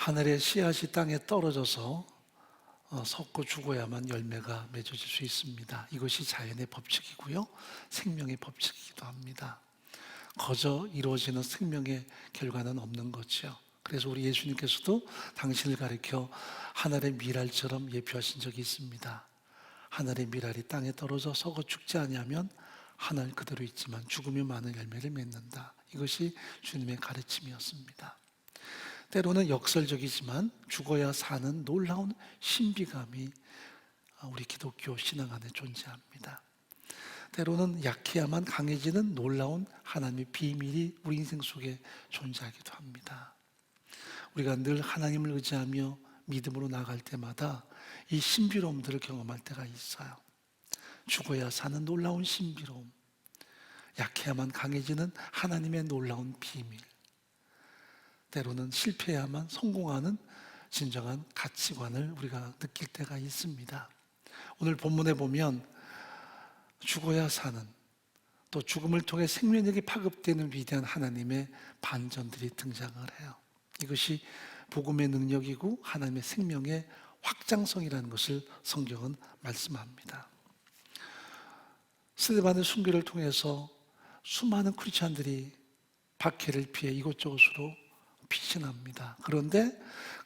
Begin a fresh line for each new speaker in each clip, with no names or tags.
하늘의 씨앗이 땅에 떨어져서 썩고 죽어야만 열매가 맺어질 수 있습니다. 이것이 자연의 법칙이고요, 생명의 법칙이기도 합니다. 거저 이루어지는 생명의 결과는 없는 거죠. 그래서 우리 예수님께서도 당신을 가리켜 하늘의 미랄처럼 예표하신 적이 있습니다. 하늘의 미랄이 땅에 떨어져 썩어 죽지 아니하면 하늘 그대로 있지만 죽으면 많은 열매를 맺는다. 이것이 주님의 가르침이었습니다. 때로는 역설적이지만 죽어야 사는 놀라운 신비감이 우리 기독교 신앙 안에 존재합니다. 때로는 약해야만 강해지는 놀라운 하나님의 비밀이 우리 인생 속에 존재하기도 합니다. 우리가 늘 하나님을 의지하며 믿음으로 나아갈 때마다 이 신비로움들을 경험할 때가 있어요. 죽어야 사는 놀라운 신비로움, 약해야만 강해지는 하나님의 놀라운 비밀, 때로는 실패해야만 성공하는 진정한 가치관을 우리가 느낄 때가 있습니다. 오늘 본문에 보면 죽어야 사는, 또 죽음을 통해 생명력이 파급되는 위대한 하나님의 반전들이 등장을 해요. 이것이 복음의 능력이고 하나님의 생명의 확장성이라는 것을 성경은 말씀합니다. 스데반의 순교를 통해서 수많은 크리스찬들이 박해를 피해 이곳저곳으로 피신합니다. 그런데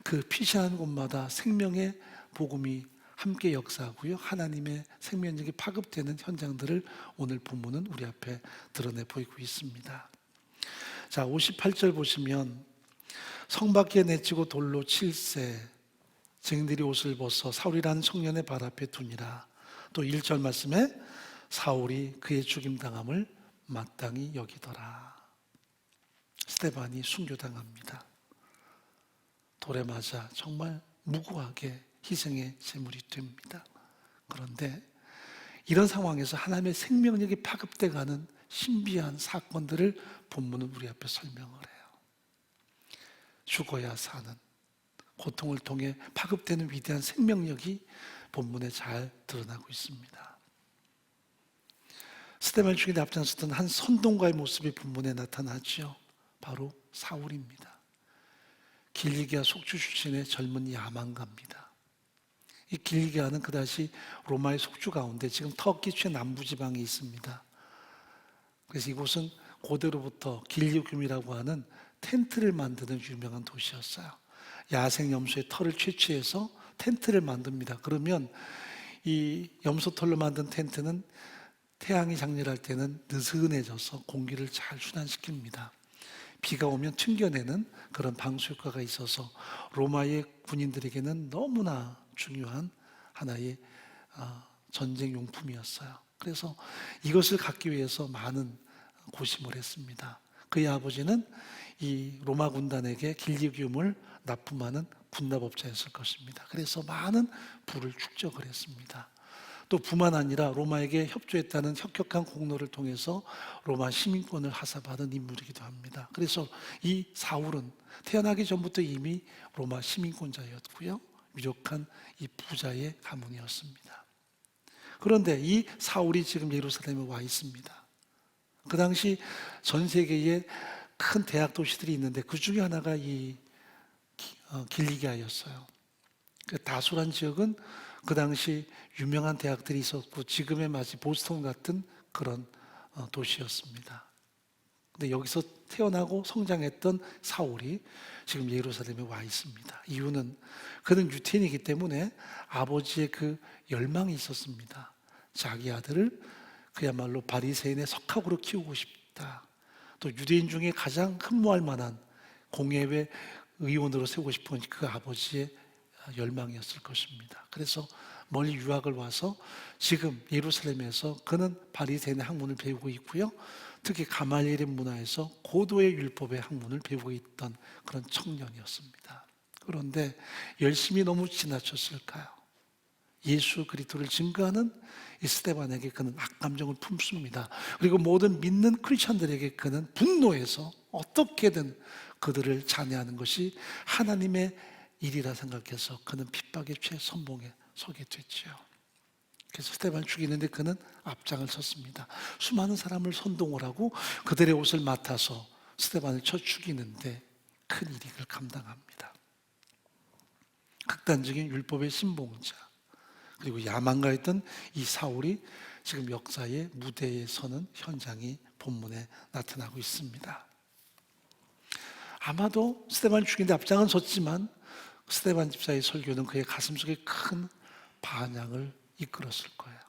그 피신하는 곳마다 생명의 복음이 함께 역사하고요, 하나님의 생명력이 파급되는 현장들을 오늘 본문은 우리 앞에 드러내 보이고 있습니다. 자, 58절 보시면 성 밖에 내치고 돌로 칠세, 증인들이 옷을 벗어 사울이라는 청년의 발 앞에 두니라. 또 1절 말씀에 사울이 그의 죽임당함을 마땅히 여기더라. 스데반이 순교당합니다. 돌에 맞아 정말 무고하게 희생의 제물이 됩니다. 그런데 이런 상황에서 하나님의 생명력이 파급돼가는 신비한 사건들을 본문은 우리 앞에 설명을 해요. 죽어야 사는, 고통을 통해 파급되는 위대한 생명력이 본문에 잘 드러나고 있습니다. 스데반 죽임에 앞장섰던 한 선동가의 모습이 본문에 나타나죠. 바로 사울입니다. 길리기아 속주 출신의 젊은 야망가입니다. 이 길리기아는 그다지 로마의 속주 가운데 지금 터키 최남부 지방에 있습니다. 그래서 이곳은 고대로부터 길리듐이라고 하는 텐트를 만드는 유명한 도시였어요. 야생 염소의 털을 채취해서 텐트를 만듭니다. 그러면 이 염소 털로 만든 텐트는 태양이 장렬할 때는 느슨해져서 공기를 잘 순환시킵니다. 비가 오면 튕겨내는 그런 방수 효과가 있어서 로마의 군인들에게는 너무나 중요한 하나의 전쟁 용품이었어요. 그래서 이것을 갖기 위해서 많은 고심을 했습니다. 그의 아버지는 이 로마 군단에게 길리기움을 납품하는 군납업자였을 것입니다. 그래서 많은 부를 축적을 했습니다. 또 뿐만 아니라 로마에게 협조했다는 혁혁한 공로를 통해서 로마 시민권을 하사받은 인물이기도 합니다. 그래서 이 사울은 태어나기 전부터 이미 로마 시민권자였고요, 유력한 이 부자의 가문이었습니다. 그런데 이 사울이 지금 예루살렘에 와 있습니다. 그 당시 전 세계에 큰 대학 도시들이 있는데 그 중에 하나가 이 길리기아였어요. 그 다수란 지역은 그 당시 유명한 대학들이 있었고 지금의 마치 보스턴 같은 그런 도시였습니다. 근데 여기서 태어나고 성장했던 사울이 지금 예루살렘에 와 있습니다. 이유는 그는 유태인이기 때문에 아버지의 그 열망이 있었습니다. 자기 아들을 그야말로 바리새인의 석학으로 키우고 싶다. 또 유대인 중에 가장 흠모할 만한 공예회 의원으로 세우고 싶은 그 아버지의 열망이었을 것입니다. 그래서 멀리 유학을 와서 지금 예루살렘에서 그는 바리새인의 학문을 배우고 있고요, 특히 가말리엘의 문화에서 고도의 율법의 학문을 배우고 있던 그런 청년이었습니다. 그런데 열심히 너무 지나쳤을까요? 예수 그리스도를 증거하는 이 스데반에게 그는 악감정을 품습니다. 그리고 모든 믿는 크리스천들에게 그는 분노해서 어떻게든 그들을 잔해하는 것이 하나님의 일이라 생각해서 그는 핍박의 최선봉에 서게 됐죠. 그래서 스데반을 죽이는데 그는 앞장을 섰습니다. 수많은 사람을 선동을 하고 그들의 옷을 맡아서 스데반을 쳐 죽이는데 큰 이익을 감당합니다. 극단적인 율법의 신봉자, 그리고 야망가했던 이 사울이 지금 역사의 무대에 서는 현장이 본문에 나타나고 있습니다. 아마도 스데반 죽이는데 앞장은 섰지만 스데반 집사의 설교는 그의 가슴속에 큰 반향을 이끌었을 거예요.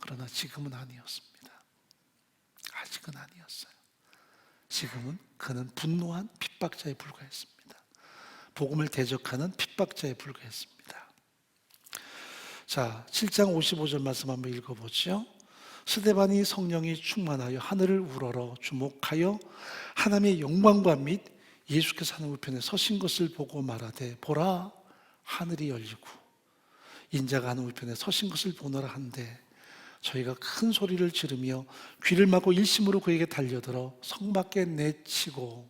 그러나 지금은 아니었습니다. 아직은 아니었어요. 지금은 그는 분노한 핍박자에 불과했습니다. 복음을 대적하는 핍박자에 불과했습니다. 자, 7장 55절 말씀 한번 읽어보죠. 스데반이 성령이 충만하여 하늘을 우러러 주목하여 하나님의 영광과 및 예수께서 하늘 우편에 서신 것을 보고 말하되 보라 하늘이 열리고 인자가 하늘 우편에 서신 것을 보노라 한데 저희가 큰 소리를 지르며 귀를 막고 일심으로 그에게 달려들어 성 밖에 내치고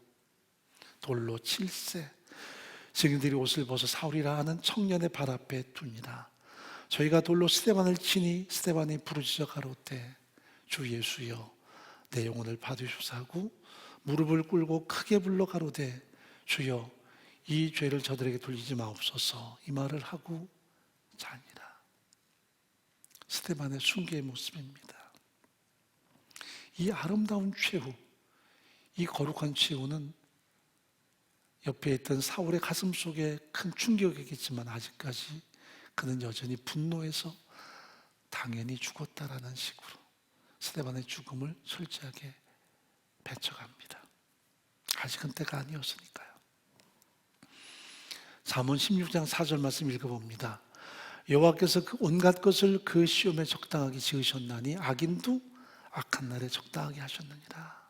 돌로 칠세 증인들이 옷을 벗어 사울이라 하는 청년의 발 앞에 두니라. 저희가 돌로 스데반을 치니 스데반이 부르짖어 가로되 주 예수여 내 영혼을 받으소서 하고 무릎을 꿇고 크게 불러 가로되 주여 이 죄를 저들에게 돌리지 마옵소서 이 말을 하고 자니라. 스데반의 순교의 모습입니다. 이 아름다운 최후, 이 거룩한 최후는 옆에 있던 사울의 가슴 속에 큰 충격이겠지만 아직까지 그는 여전히 분노해서 당연히 죽었다라는 식으로 스데반의 죽음을 철저하게 배척합니다. 아직은 때가 아니었으니까요. 잠언 16장 4절 말씀 읽어봅니다. 여호와께서 그 온갖 것을 그 시험에 적당하게 지으셨나니 악인도 악한 날에 적당하게 하셨느니라.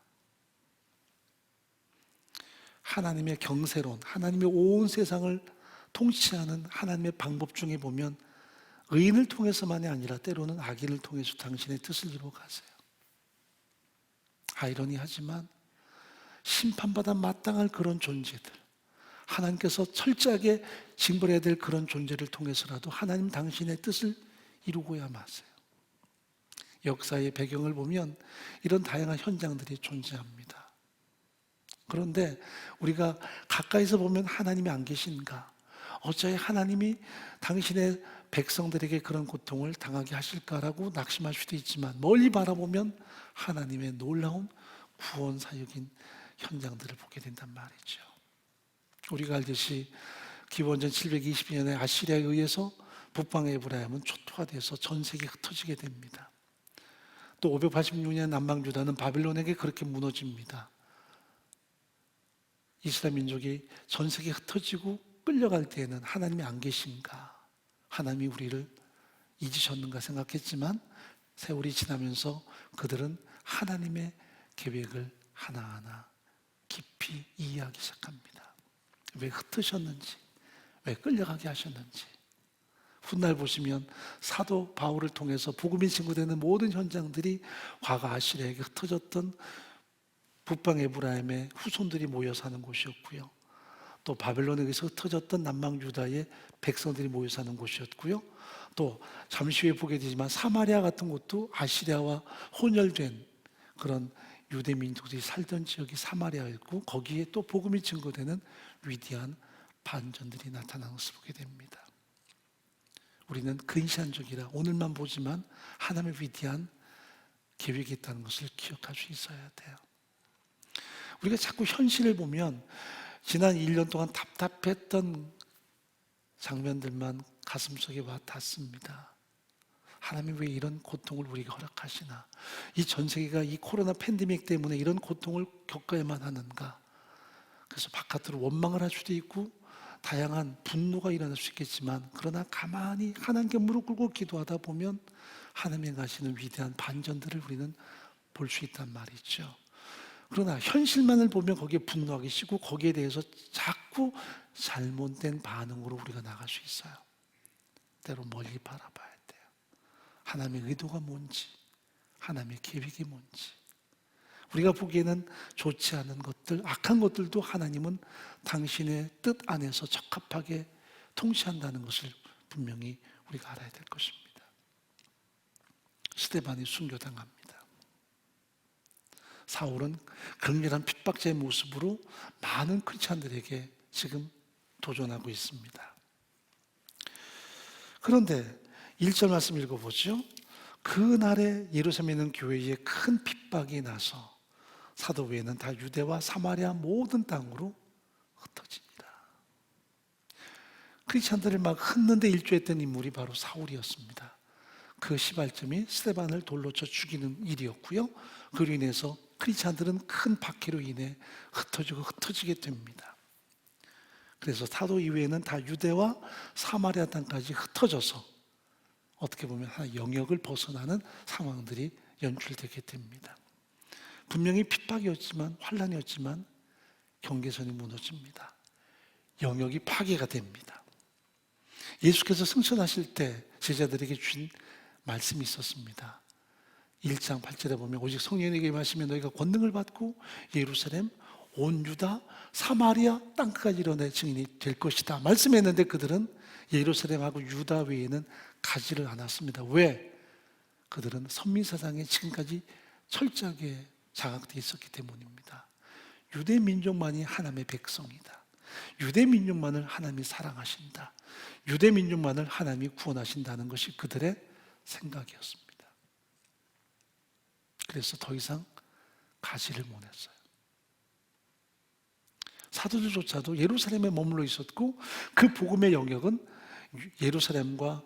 하나님의 경세론, 하나님의 온 세상을 통치하는 하나님의 방법 중에 보면 의인을 통해서만이 아니라 때로는 악인을 통해서 당신의 뜻을 이루어 가세요. 아이러니하지만 심판받아 마땅할 그런 존재들, 하나님께서 철저하게 징벌해야 될 그런 존재를 통해서라도 하나님 당신의 뜻을 이루고야 마세요. 역사의 배경을 보면 이런 다양한 현장들이 존재합니다. 그런데 우리가 가까이서 보면 하나님이 안 계신가? 어찌 하나님이 당신의 백성들에게 그런 고통을 당하게 하실까라고 낙심할 수도 있지만 멀리 바라보면 하나님의 놀라운 구원 사역인 현장들을 보게 된단 말이죠. 우리가 알듯이 기원전 720년에 아시리아에 의해서 북방 에브라임은 초토화돼서 전 세계에 흩어지게 됩니다. 또 586년 남방 유다는 바빌론에게 그렇게 무너집니다. 이스라엘 민족이 전 세계에 흩어지고 끌려갈 때에는 하나님이 안 계신가, 하나님이 우리를 잊으셨는가 생각했지만 세월이 지나면서 그들은 하나님의 계획을 하나하나 깊이 이해하기 시작합니다. 왜 흩으셨는지, 왜 끌려가게 하셨는지. 훗날 보시면 사도 바울을 통해서 복음이 증거되는 모든 현장들이 과거 아시리아에게 흩어졌던 북방 에브라임의 후손들이 모여 사는 곳이었고요. 또 바벨론에 의해서 흩어졌던 남방 유다의 백성들이 모여 사는 곳이었고요. 또 잠시 후에 보게 되지만 사마리아 같은 곳도 아시리아와 혼혈된 그런 유대 민족들이 살던 지역이 사마리아였고 거기에 또 복음이 증거되는 위대한 반전들이 나타나는 것을 보게 됩니다. 우리는 근시안적이라 오늘만 보지만 하나님의 위대한 계획이 있다는 것을 기억할 수 있어야 돼요. 우리가 자꾸 현실을 보면 지난 1년 동안 답답했던 장면들만 가슴속에 와 닿습니다. 하나님이 왜 이런 고통을 우리에게 허락하시나? 이 전 세계가 이 코로나 팬데믹 때문에 이런 고통을 겪어야만 하는가? 그래서 바깥으로 원망을 할 수도 있고 다양한 분노가 일어날 수 있겠지만 그러나 가만히 하나님께 무릎 꿇고 기도하다 보면 하나님이 가시는 위대한 반전들을 우리는 볼 수 있단 말이죠. 그러나 현실만을 보면 거기에 분노하기 쉽고 거기에 대해서 자꾸 잘못된 반응으로 우리가 나갈 수 있어요. 때로 멀리 바라봐야 돼요. 하나님의 의도가 뭔지, 하나님의 계획이 뭔지. 우리가 보기에는 좋지 않은 것들, 악한 것들도 하나님은 당신의 뜻 안에서 적합하게 통치한다는 것을 분명히 우리가 알아야 될 것입니다. 스데반이 순교당합니다. 사울은 극렬한 핍박자의 모습으로 많은 크리스찬들에게 지금 도전하고 있습니다. 그런데 1절 말씀 읽어보죠. 그날에 예루살렘에 있는 교회에 큰 핍박이 나서 사도 외에는 다 유대와 사마리아 모든 땅으로 흩어지니라. 크리스찬들을 막 흩는데 일조했던 인물이 바로 사울이었습니다. 그 시발점이 스데반을 돌로 쳐 죽이는 일이었고요. 그로 인해서 크리스찬들은 큰 박해로 인해 흩어지게 됩니다. 그래서 사도 이후에는 다 유대와 사마리아 땅까지 흩어져서 어떻게 보면 한 영역을 벗어나는 상황들이 연출되게 됩니다. 분명히 핍박이었지만, 환란이었지만 경계선이 무너집니다. 영역이 파괴가 됩니다. 예수께서 승천하실 때 제자들에게 주신 말씀이 있었습니다. 1장 8절에 보면 오직 성령에게 임하시면 너희가 권능을 받고 예루살렘, 온 유다, 사마리아 땅까지 이뤄내 증인이 될 것이다 말씀했는데 그들은 예루살렘하고 유다 외에는 가지를 않았습니다. 왜? 그들은 선민사상에 지금까지 철저하게 장악되어 있었기 때문입니다. 유대 민족만이 하나님의 백성이다. 유대 민족만을 하나님이 사랑하신다. 유대 민족만을 하나님이 구원하신다는 것이 그들의 생각이었습니다. 그래서 더 이상 가지를 못했어요. 사도들조차도 예루살렘에 머물러 있었고 그 복음의 영역은 예루살렘과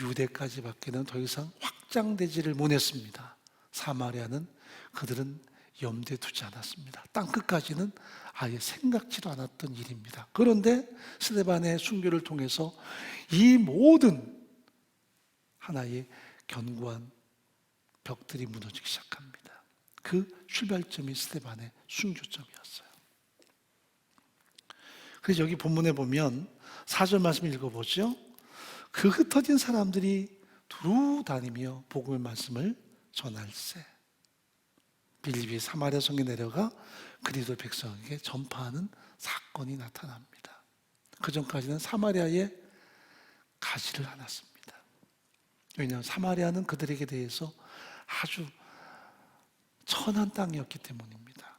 유대까지밖에는 더 이상 확장되지를 못했습니다. 사마리아는 그들은 염두에 두지 않았습니다. 땅끝까지는 아예 생각지도 않았던 일입니다. 그런데 스데반의 순교를 통해서 이 모든 하나의 견고한 벽들이 무너지기 시작합니다. 그 출발점이 스데반의 순교점이었어요. 그래서 여기 본문에 보면 4절 말씀을 읽어보죠. 그 흩어진 사람들이 두루 다니며 복음의 말씀을 전할세. 빌립이 사마리아 성에 내려가 그리스도 백성에게 전파하는 사건이 나타납니다. 그 전까지는 사마리아에 가지를 않았습니다. 왜냐하면 사마리아는 그들에게 대해서 아주 천한 땅이었기 때문입니다.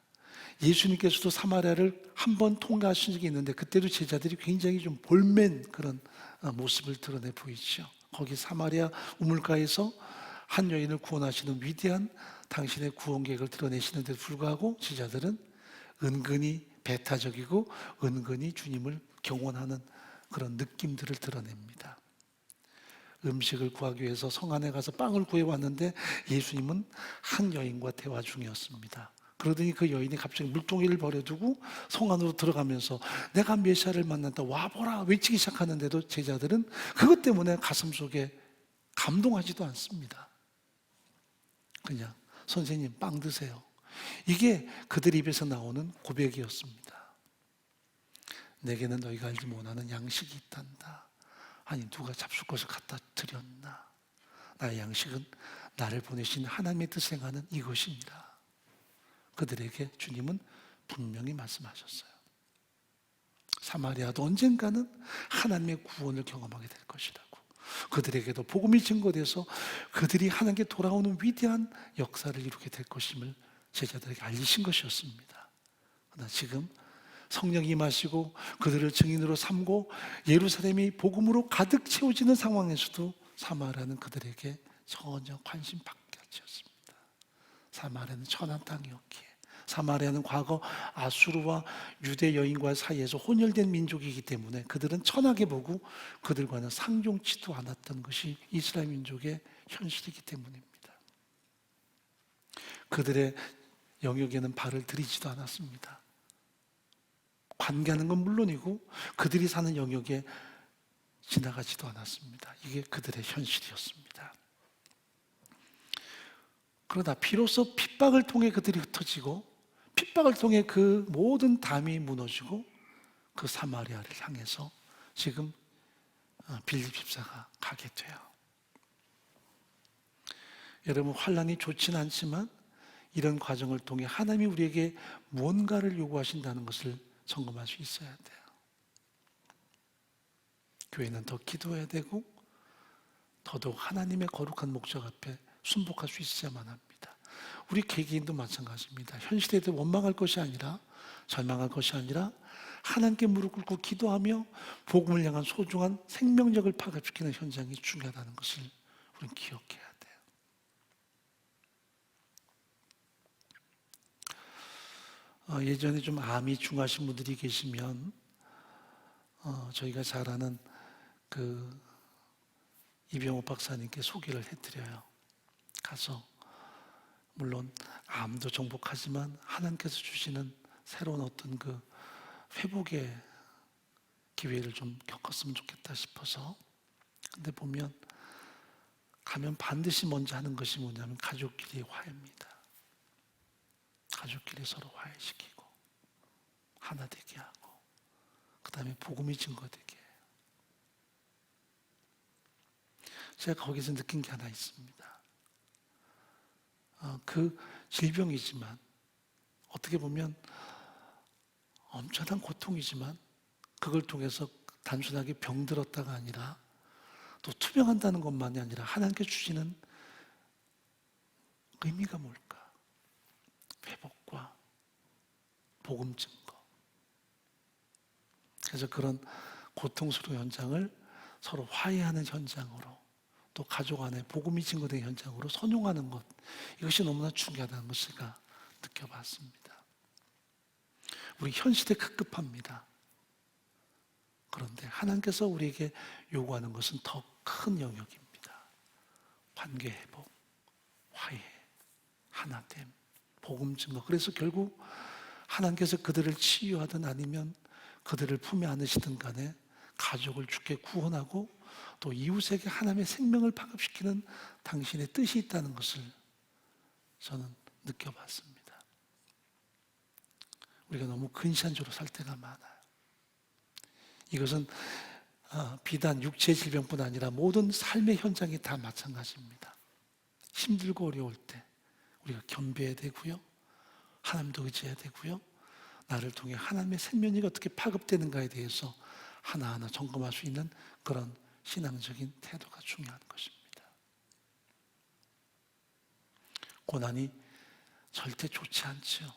예수님께서도 사마리아를 한 번 통과하신 적이 있는데 그때도 제자들이 굉장히 좀 볼멘 그런 모습을 드러내 보이죠. 거기 사마리아 우물가에서 한 여인을 구원하시는 위대한 당신의 구원 계획을 드러내시는데도 불구하고 제자들은 은근히 배타적이고 은근히 주님을 경원하는 그런 느낌들을 드러냅니다. 음식을 구하기 위해서 성 안에 가서 빵을 구해왔는데 예수님은 한 여인과 대화 중이었습니다. 그러더니 그 여인이 갑자기 물동이를 버려두고 성 안으로 들어가면서 내가 메시아를 만났다 와보라 외치기 시작하는데도 제자들은 그것 때문에 가슴속에 감동하지도 않습니다. 그냥 선생님 빵 드세요. 이게 그들 입에서 나오는 고백이었습니다. 내게는 너희가 알지 못하는 양식이 있단다. 아니 누가 잡숫것을 갖다 드렸나. 나의 양식은 나를 보내신 하나님의 뜻을 행하는 이것이니라. 그들에게 주님은 분명히 말씀하셨어요. 사마리아도 언젠가는 하나님의 구원을 경험하게 될 것이라고. 그들에게도 복음이 증거돼서 그들이 하나님께 돌아오는 위대한 역사를 이루게 될 것임을 제자들에게 알리신 것이었습니다. 그러나 지금 성령이 임하시고 그들을 증인으로 삼고 예루살렘이 복음으로 가득 채워지는 상황에서도 사마리아는 그들에게 전혀 관심 밖에 없었습니다. 사마리아는 천한 땅이었기에 사마리아는 과거 아수르와 유대 여인과 사이에서 혼혈된 민족이기 때문에 그들은 천하게 보고 그들과는 상종치도 않았던 것이 이스라엘 민족의 현실이기 때문입니다. 그들의 영역에는 발을 들이지도 않았습니다. 관계하는 건 물론이고 그들이 사는 영역에 지나가지도 않았습니다. 이게 그들의 현실이었습니다. 그러다 비로소 핍박을 통해 그들이 흩어지고 핍박을 통해 그 모든 담이 무너지고 그 사마리아를 향해서 지금 빌립 집사가 가게 돼요. 여러분 환란이 좋지는 않지만 이런 과정을 통해 하나님이 우리에게 무언가를 요구하신다는 것을 점검할 수 있어야 돼요. 교회는 더 기도해야 되고 더더욱 하나님의 거룩한 목적 앞에 순복할 수 있어야만 합니다. 우리 개개인도 마찬가지입니다. 현실에도 원망할 것이 아니라 절망할 것이 아니라 하나님께 무릎 꿇고 기도하며 복음을 향한 소중한 생명력을 파급시키는 현장이 중요하다는 것을 우리는 기억해야 돼요. 예전에 좀 암이 중하신 분들이 계시면 저희가 잘 아는 그 이병호 박사님께 소개를 해드려요. 가서 물론 암도 정복하지만 하나님께서 주시는 새로운 어떤 그 회복의 기회를 좀 겪었으면 좋겠다 싶어서. 근데 보면 가면 반드시 먼저 하는 것이 뭐냐면 가족끼리 화해입니다. 가족끼리 서로 화해시키고 하나 되게 하고 그 다음에 복음이 증거되게 해요. 제가 거기서 느낀 게 하나 있습니다. 그 질병이지만 어떻게 보면 엄청난 고통이지만 그걸 통해서 단순하게 병들었다가 아니라 또 투병한다는 것만이 아니라 하나님께 주시는 의미가 뭘까? 회복과 복음 증거. 그래서 그런 고통스러운 현장을 서로 화해하는 현장으로 또 가족 안에 복음이 증거된 현장으로 선용하는 것, 이것이 너무나 중요하다는 것을 제가 느껴봤습니다. 우리 현 시대 급급합니다. 그런데 하나님께서 우리에게 요구하는 것은 더 큰 영역입니다. 관계 회복, 화해, 하나됨, 복음 증거. 그래서 결국 하나님께서 그들을 치유하든 아니면 그들을 품에 안으시든 간에 가족을 주께 구원하고 또 이웃에게 하나님의 생명을 파급시키는 당신의 뜻이 있다는 것을 저는 느껴봤습니다. 우리가 너무 근시안적으로 살 때가 많아요. 이것은 비단 육체 질병뿐 아니라 모든 삶의 현장이 다 마찬가지입니다. 힘들고 어려울 때 우리가 겸비해야 되고요. 하나님도 의지해야 되고요. 나를 통해 하나님의 생명이 어떻게 파급되는가에 대해서 하나하나 점검할 수 있는 그런 신앙적인 태도가 중요한 것입니다. 고난이 절대 좋지 않지요.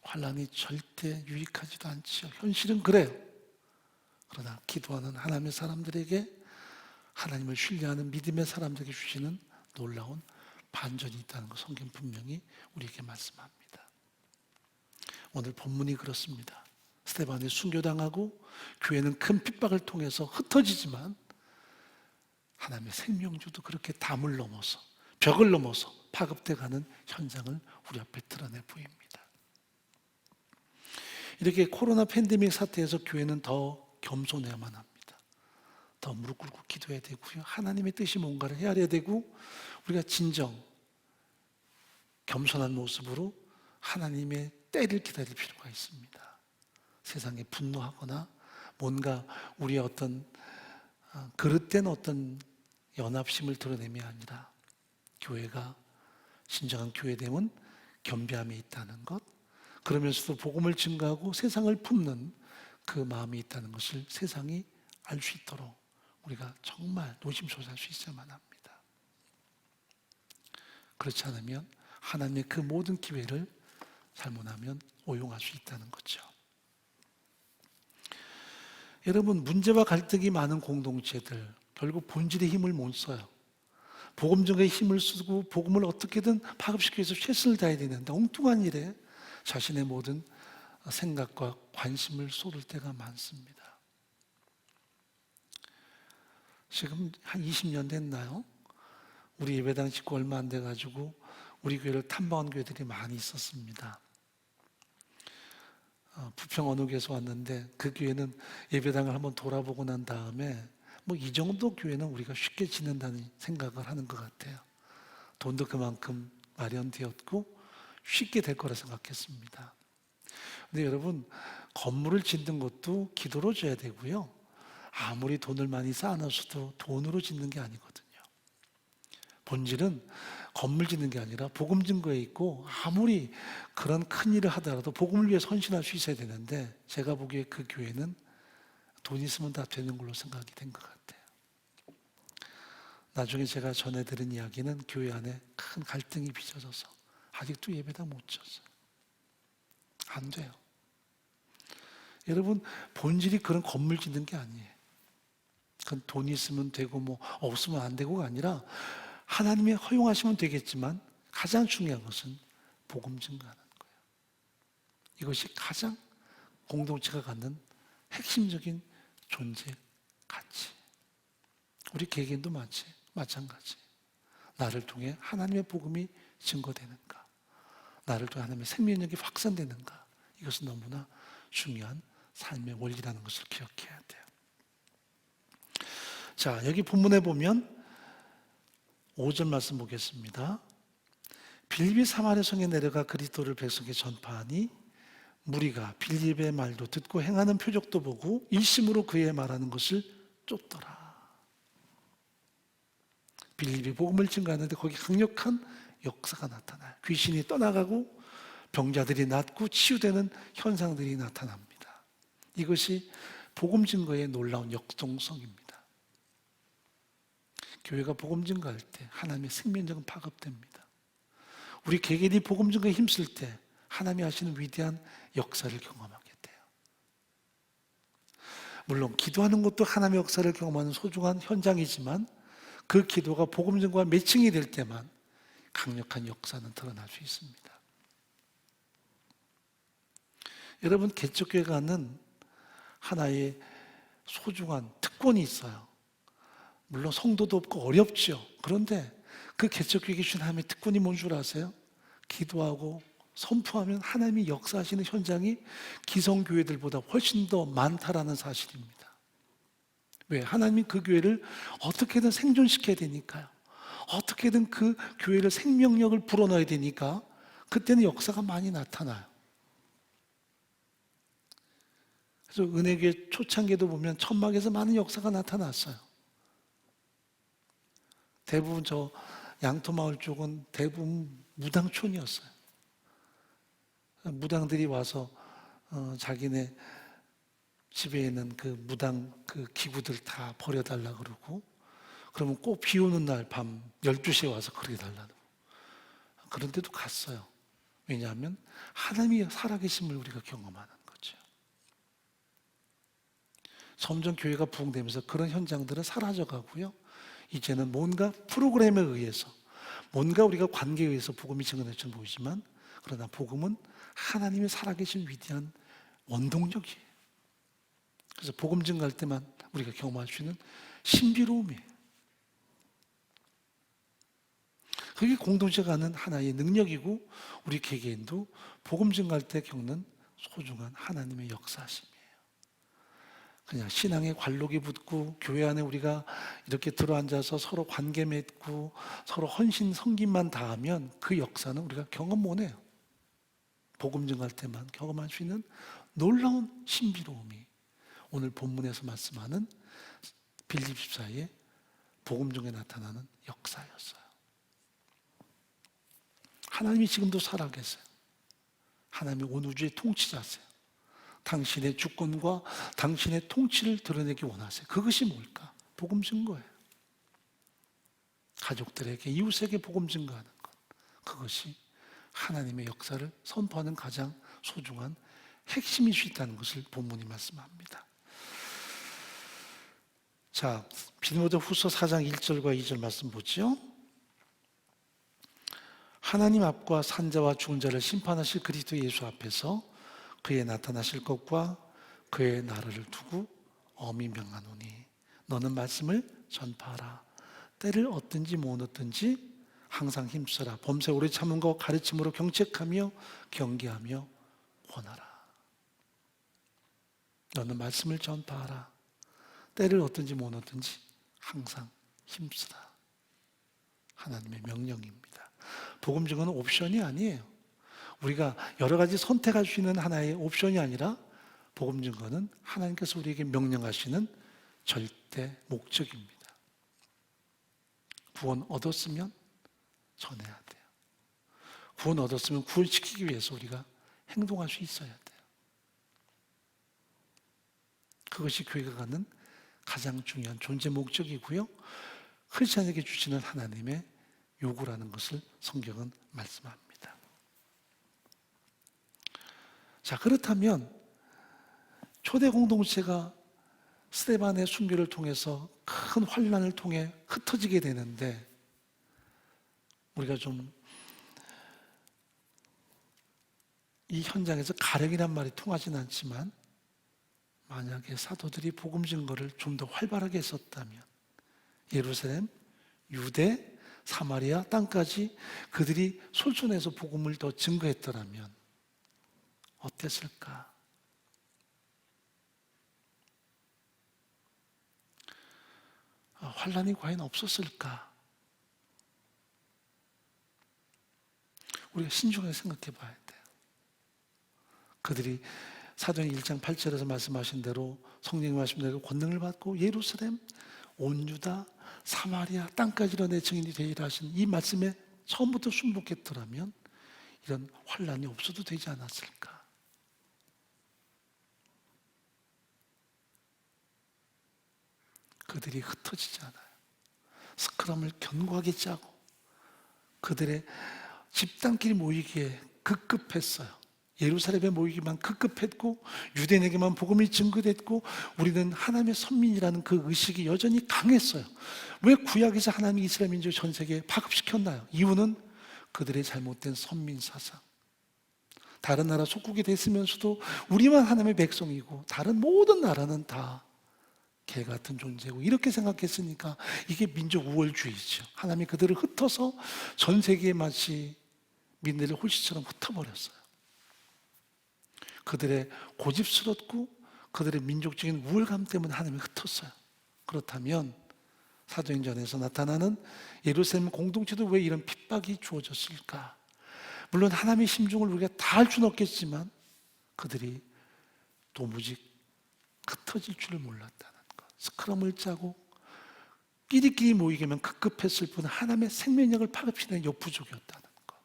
환난이 절대 유익하지도 않지요. 현실은 그래요. 그러나 기도하는 하나님의 사람들에게, 하나님을 신뢰하는 믿음의 사람들에게 주시는 놀라운 반전이 있다는 것 성경 분명히 우리에게 말씀합니다. 오늘 본문이 그렇습니다. 스데반이 순교당하고 교회는 큰 핍박을 통해서 흩어지지만 하나님의 생명주도 그렇게 담을 넘어서 벽을 넘어서 파급돼가는 현장을 우리 앞에 드러내 보입니다. 이렇게 코로나 팬데믹 사태에서 교회는 더 겸손해야만 합니다. 더 무릎 꿇고 기도해야 되고요. 하나님의 뜻이 뭔가를 헤아려야 되고 우리가 진정 겸손한 모습으로 하나님의 때를 기다릴 필요가 있습니다. 세상에 분노하거나 뭔가 우리의 어떤 그릇된 어떤 연합심을 드러내며 아니라 교회가 진정한 교회됨은 겸비함이 있다는 것, 그러면서도 복음을 증거하고 세상을 품는 그 마음이 있다는 것을 세상이 알 수 있도록 우리가 정말 노심초사할 수 있어야만 합니다. 그렇지 않으면 하나님의 그 모든 기회를 잘못하면 오용할 수 있다는 거죠. 여러분, 문제와 갈등이 많은 공동체들 결국 본질의 힘을 못 써요. 복음 증거에 힘을 쓰고 복음을 어떻게든 파급시키기 위해서 최선을 다해야 되는데 엉뚱한 일에 자신의 모든 생각과 관심을 쏟을 때가 많습니다. 지금 한 20년 됐나요? 우리 예배당 짓고 얼마 안 돼가지고 우리 교회를 탐방한 교회들이 많이 있었습니다. 부평 어느 교회에서 왔는데 그 교회는 예배당을 한번 돌아보고 난 다음에 뭐 이 정도 교회는 우리가 쉽게 짓는다는 생각을 하는 것 같아요. 돈도 그만큼 마련되었고 쉽게 될 거라 생각했습니다. 근데 여러분, 건물을 짓는 것도 기도로 줘야 되고요. 아무리 돈을 많이 쌓아놔서도 돈으로 짓는 게 아니거든요. 본질은 건물 짓는 게 아니라 복음 증거에 있고 아무리 그런 큰 일을 하더라도 복음을 위해 헌신할 수 있어야 되는데 제가 보기에 그 교회는 돈 있으면 다 되는 걸로 생각이 된 것 같아요. 나중에 제가 전해 들은 이야기는 교회 안에 큰 갈등이 빚어져서 아직도 예배당 못 쳤어요. 안 돼요. 여러분, 본질이 그런 건물 짓는 게 아니에요. 그건 돈이 있으면 되고 뭐 없으면 안 되고가 아니라 하나님이 허용하시면 되겠지만 가장 중요한 것은 복음 증거하는 거예요. 이것이 가장 공동체가 갖는 핵심적인 존재 가치. 우리 개개인도 마찬가지. 나를 통해 하나님의 복음이 증거되는가? 나를 통해 하나님의 생명력이 확산되는가? 이것은 너무나 중요한 삶의 원리라는 것을 기억해야 돼요. 자, 여기 본문에 보면 5절 말씀 보겠습니다. 빌립이 사마리아 성에 내려가 그리스도를 백성에게 전파하니 무리가 빌립의 말도 듣고 행하는 표적도 보고 일심으로 그의 말하는 것을 쫓더라. 빌립이 복음을 증거하는데 거기 강력한 역사가 나타나요. 귀신이 떠나가고 병자들이 낫고 치유되는 현상들이 나타납니다. 이것이 복음 증거의 놀라운 역동성입니다. 교회가 복음 증거할 때 하나님의 생명력은 파급됩니다. 우리 개개인이 복음 증거에 힘쓸 때 하나님이 하시는 위대한 역사를 경험하게 돼요. 물론 기도하는 것도 하나님의 역사를 경험하는 소중한 현장이지만 그 기도가 복음 증거와 매칭이 될 때만 강력한 역사는 드러날 수 있습니다. 여러분, 개척교회가는 하나의 소중한 특권이 있어요. 물론 성도도 없고 어렵죠. 그런데 그 개척교회에 주신 하나님의 특권이 뭔 줄 아세요? 기도하고 선포하면 하나님이 역사하시는 현장이 기성교회들보다 훨씬 더 많다라는 사실입니다. 왜? 하나님이 그 교회를 어떻게든 생존시켜야 되니까요. 어떻게든 그 교회를 생명력을 불어넣어야 되니까 그때는 역사가 많이 나타나요. 그래서 은혜교회 초창기에도 보면 천막에서 많은 역사가 나타났어요. 대부분 저 양토마을 쪽은 대부분 무당촌이었어요. 무당들이 와서 자기네 집에 있는 그 무당 그 기구들 다 버려달라 그러고, 그러면 꼭 비 오는 날 밤 12시에 와서 그렇게 달라고. 그런데도 갔어요. 왜냐하면 하나님이 살아계심을 우리가 경험하는 거죠. 점점 교회가 부흥되면서 그런 현장들은 사라져가고요. 이제는 뭔가 프로그램에 의해서, 뭔가 우리가 관계에 의해서 복음이 증언될처럼 보이지만, 그러나 복음은 하나님이 살아계신 위대한 원동력이에요. 그래서 복음 증거할 때만 우리가 경험할 수 있는 신비로움이에요. 그게 공동체가 하는 하나의 능력이고 우리 개개인도 복음 증거할 때 겪는 소중한 하나님의 역사심이에요. 그냥 신앙의 관록이 붙고 교회 안에 우리가 이렇게 들어앉아서 서로 관계 맺고 서로 헌신 섬김만 다하면 그 역사는 우리가 경험 못 해요. 복음 증거할 때만 경험할 수 있는 놀라운 신비로움이 오늘 본문에서 말씀하는 빌립 집사의 복음 중에 나타나는 역사였어요. 하나님이 지금도 살아계세요. 하나님이 온 우주의 통치자세요. 당신의 주권과 당신의 통치를 드러내기 원하세요. 그것이 뭘까? 복음 증거예요. 가족들에게, 이웃에게 복음 증거하는 것. 그것이 하나님의 역사를 선포하는 가장 소중한 핵심일 수 있다는 것을 본문이 말씀합니다. 자, 디모데후서 4장 1절과 2절 말씀 보죠. 하나님 앞과 산자와 죽은 자를 심판하실 그리스도 예수 앞에서 그의 나타나실 것과 그의 나라를 두고 엄히 명하노니 너는 말씀을 전파하라. 때를 얻든지 못 얻든지 항상 힘써라. 범사 오래 참음과 가르침으로 경책하며 경계하며 권하라. 너는 말씀을 전파하라. 때를 얻든지 못 얻든지 항상 힘쓰라. 하나님의 명령입니다. 복음 증거는 옵션이 아니에요. 우리가 여러 가지 선택할 수 있는 하나의 옵션이 아니라 복음 증거는 하나님께서 우리에게 명령하시는 절대 목적입니다. 구원 얻었으면 전해야 돼요. 구원 얻었으면 구원시키기 위해서 우리가 행동할 수 있어야 돼요. 그것이 교회가 갖는 가장 중요한 존재 목적이고요. 크리스찬에게 주시는 하나님의 요구라는 것을 성경은 말씀합니다. 자, 그렇다면 초대 공동체가 스데반의 순교를 통해서 큰 환난을 통해 흩어지게 되는데, 우리가 좀 이 현장에서 가령이란 말이 통하진 않지만, 만약에 사도들이 복음 증거를 좀 더 활발하게 했었다면, 예루살렘, 유대, 사마리아 땅까지 그들이 솔선해서 복음을 더 증거했더라면 어땠을까? 환란이 과연 없었을까? 우리가 신중하게 생각해 봐야 돼요. 그들이 사도행 1장 8절에서 말씀하신 대로, 성령님 말씀하신 대로 권능을 받고 예루살렘, 온 유다, 사마리아 땅까지 내 증인이 되리라 하신 이 말씀에 처음부터 순복했더라면 이런 환란이 없어도 되지 않았을까? 그들이 흩어지지 않아요. 스크럼을 견고하게 짜고 그들의 집단끼리 모이기에 급급했어요. 예루살렘에 모이기만 급급했고, 유대인에게만 복음이 증거됐고, 우리는 하나님의 선민이라는 그 의식이 여전히 강했어요. 왜 구약에서 하나님이 이스라엘 민족을 전 세계에 파급시켰나요? 이유는 그들의 잘못된 선민 사상. 다른 나라 속국이 됐으면서도 우리만 하나님의 백성이고 다른 모든 나라는 다 개 같은 존재고, 이렇게 생각했으니까 이게 민족 우월주의죠. 하나님이 그들을 흩어서 전 세계에 마치 민들레 홀씨처럼 흩어버렸어요. 그들의 고집스럽고 그들의 민족적인 우월감 때문에 하나님이 흩었어요. 그렇다면 사도행전에서 나타나는 예루살렘 공동체도 왜 이런 핍박이 주어졌을까? 물론 하나님의 심중을 우리가 다 알 수는 없겠지만 그들이 도무지 흩어질 줄을 몰랐다는 것. 스크럼을 짜고 끼리끼리 모이게만 급급했을 뿐 하나님의 생명력을 파급시키는 역부족이었다는 것.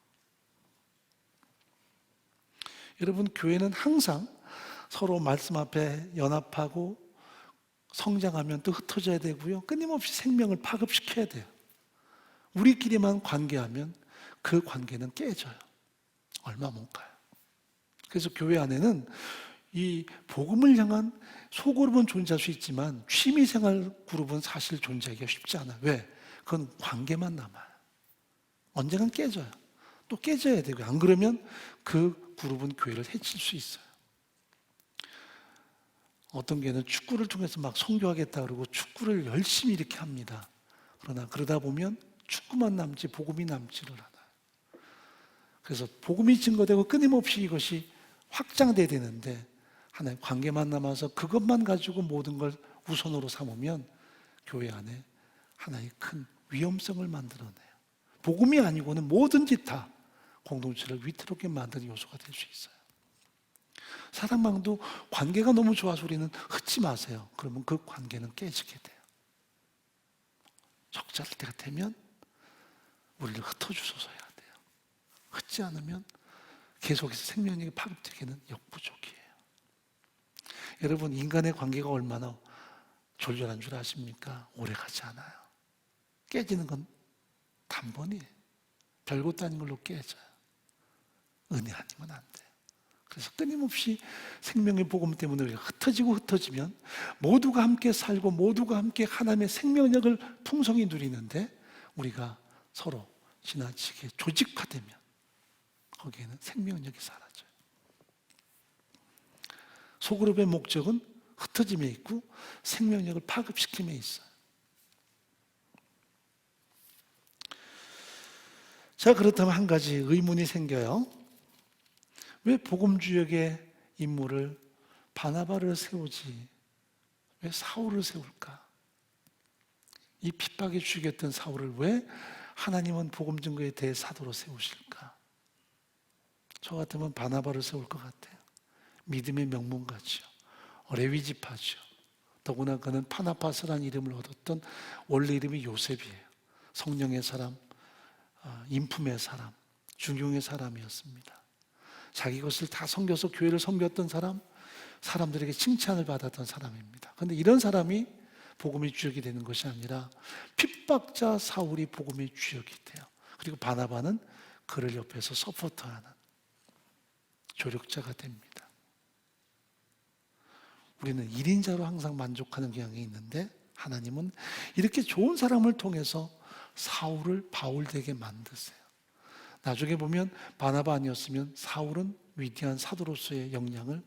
여러분, 교회는 항상 서로 말씀 앞에 연합하고 성장하면 또 흩어져야 되고요, 끊임없이 생명을 파급시켜야 돼요. 우리끼리만 관계하면 그 관계는 깨져요. 얼마 못 가요. 그래서 교회 안에는 이 복음을 향한 소그룹은 존재할 수 있지만 취미생활 그룹은 사실 존재하기가 쉽지 않아요. 왜? 그건 관계만 남아요. 언젠간 깨져요. 또 깨져야 되고요. 안 그러면 그 그룹은 교회를 해칠 수 있어요. 어떤 교회는 축구를 통해서 막 선교하겠다 그러고 축구를 열심히 이렇게 합니다. 그러나 그러다 보면 축구만 남지 복음이 남지를 않아요. 그래서 복음이 증거되고 끊임없이 이것이 확장돼야 되는데 하나의 관계만 남아서 그것만 가지고 모든 걸 우선으로 삼으면 교회 안에 하나의 큰 위험성을 만들어내요. 복음이 아니고는 뭐든지 다 공동체를 위태롭게 만드는 요소가 될 수 있어요. 사랑방도 관계가 너무 좋아서 우리는 흩지 마세요. 그러면 그 관계는 깨지게 돼요. 적절할 때가 되면 우리를 흩어주소서 해야 돼요. 흩지 않으면 계속해서 생명력이 파급되기는 역부족이에요. 여러분, 인간의 관계가 얼마나 졸렬한 줄 아십니까? 오래가지 않아요. 깨지는 건 단번이에요. 별것도 아닌 걸로 깨져요. 은혜 아니면 안 돼요. 그래서 끊임없이 생명의 복음 때문에 우리가 흩어지면 모두가 함께 살고 모두가 함께 하나님의 생명력을 풍성히 누리는데 우리가 서로 지나치게 조직화되면 거기에는 생명력이 사라져요. 소그룹의 목적은 흩어짐에 있고 생명력을 파급시킴에 있어요. 자, 그렇다면 한 가지 의문이 생겨요. 왜 복음주역의 인물을 바나바를 세우지 왜 사울을 세울까? 이 핍박에 죽였던 사울을 왜 하나님은 복음 증거에 대해 사도로 세우실까? 저 같으면 바나바를 세울 것 같아요. 믿음의 명문가죠. 레위 지파죠. 더구나 그는 파나파스라는 이름을 얻었던 원래 이름이 요셉이에요. 성령의 사람, 인품의 사람, 중용의 사람이었습니다. 자기 것을 다 섬겨서 교회를 섬겼던 사람, 사람들에게 칭찬을 받았던 사람입니다. 그런데 이런 사람이 복음의 주역이 되는 것이 아니라 핍박자 사울이 복음의 주역이 돼요. 그리고 바나바는 그를 옆에서 서포터하는 조력자가 됩니다. 우리는 1인자로 항상 만족하는 경향이 있는데 하나님은 이렇게 좋은 사람을 통해서 사울을 바울되게 만드세요. 나중에 보면 바나바 아니었으면 사울은 위대한 사도로서의 역량을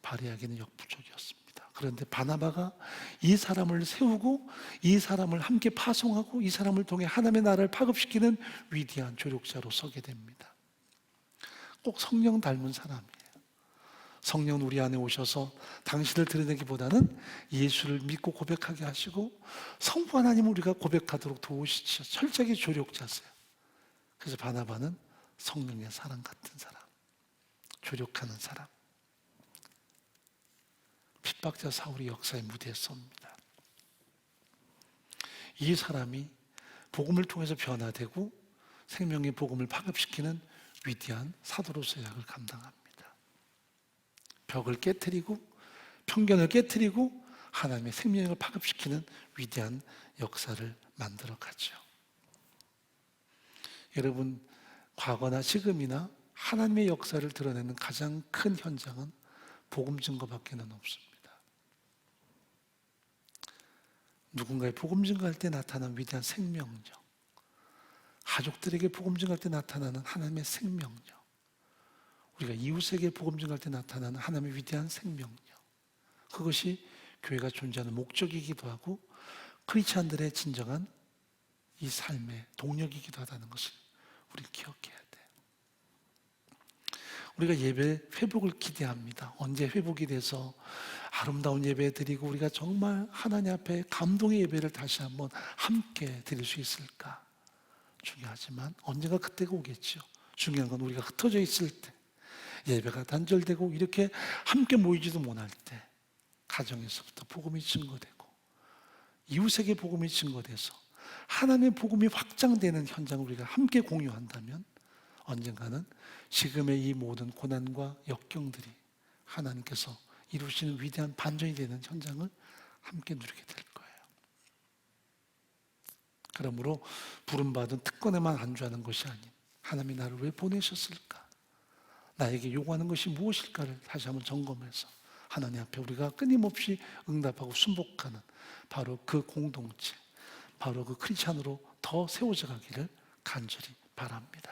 발휘하기는 역부족이었습니다. 그런데 바나바가 이 사람을 세우고 이 사람을 함께 파송하고 이 사람을 통해 하나님의 나라를 파급시키는 위대한 조력자로 서게 됩니다. 꼭 성령 닮은 사람이에요. 성령은 우리 안에 오셔서 당신을 드러내기보다는 예수를 믿고 고백하게 하시고 성부 하나님을 우리가 고백하도록 도우시죠. 철저하게 조력자세요. 그래서 바나바는 성령의 사람 같은 사람, 조력하는 사람. 핍박자 사울이 역사의 무대에 섭니다. 이 사람이 복음을 통해서 변화되고 생명의 복음을 파급시키는 위대한 사도로서의 역을 감당합니다. 벽을 깨트리고 편견을 깨트리고 하나님의 생명을 파급시키는 위대한 역사를 만들어 가죠. 여러분, 과거나 지금이나 하나님의 역사를 드러내는 가장 큰 현장은 복음 증거밖에는 없습니다. 누군가의 복음 증거할 때 나타나는 위대한 생명력, 가족들에게 복음 증거할 때 나타나는 하나님의 생명력, 우리가 이웃에게 복음 증거할 때 나타나는 하나님의 위대한 생명력, 그것이 교회가 존재하는 목적이기도 하고 크리스찬들의 진정한 이 삶의 동력이기도 하다는 것을 우리 기억해야 돼요. 우리가 예배 회복을 기대합니다. 언제 회복이 돼서 아름다운 예배 드리고 우리가 정말 하나님 앞에 감동의 예배를 다시 한번 함께 드릴 수 있을까? 중요하지만 언젠가 그때가 오겠죠. 중요한 건 우리가 흩어져 있을 때, 예배가 단절되고 이렇게 함께 모이지도 못할 때 가정에서부터 복음이 증거되고 이웃에게 복음이 증거돼서 하나님의 복음이 확장되는 현장을 우리가 함께 공유한다면 언젠가는 지금의 이 모든 고난과 역경들이 하나님께서 이루시는 위대한 반전이 되는 현장을 함께 누리게 될 거예요. 그러므로 부름받은 특권에만 안주하는 것이 아닌 하나님이 나를 왜 보내셨을까? 나에게 요구하는 것이 무엇일까를 다시 한번 점검해서 하나님 앞에 우리가 끊임없이 응답하고 순복하는 바로 그 공동체, 바로 그 크리스찬으로 더 세워져 가기를 간절히 바랍니다.